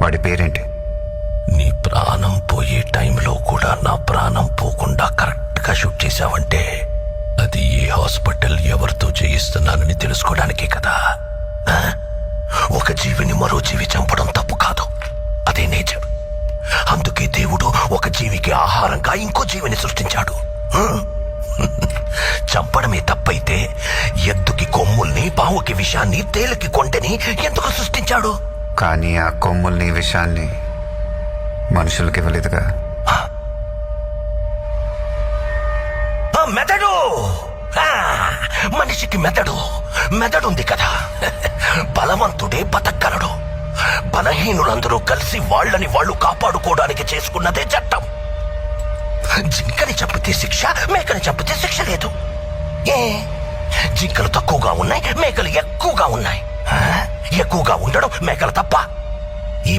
వాడి పేరేంటి? నీ ప్రాణం పోయే టైంలో కూడా నా ప్రాణం పోకుండా కరెక్ట్గా షూట్ చేశావంటే అది ఏ హాస్పిటల్ ఎవరితో చేయిస్తున్నానని తెలుసుకోవడానికే కదా. ఒక జీవిని మరో జీవి చంపడం తప్పు కాదు, అదే నేచర్. అందుకే దేవుడు ఒక జీవికి ఆహారంగా ఇంకో జీవిని సృష్టించాడు. చంపడమే తప్పైతే ఎద్దుకి కొమ్ముల్ని, పావుకి విషాన్ని, తేలికి కొంటని ఎందుకు సృష్టించాడు? కానీ ఆ కొమ్ముల్ని, విషాన్ని మనుషులకి ఇవ్వలేదుగా. మెదడు, మనిషికి మెదడుంది కదా. బలవంతుడే బతకగలడు. బలహీనులందరూ కలిసి వాళ్ళని వాళ్ళు కాపాడుకోవడానికి చేసుకున్నదే చట్టం. జింకని చంపితే శిక్ష, మేకని చంపితే శిక్ష లేదు. జింకలు తక్కువగా ఉన్నాయి, మేకలు ఎక్కువగా ఉన్నాయి. ఎక్కువగా ఉండడం మేకలు తప్ప. ఈ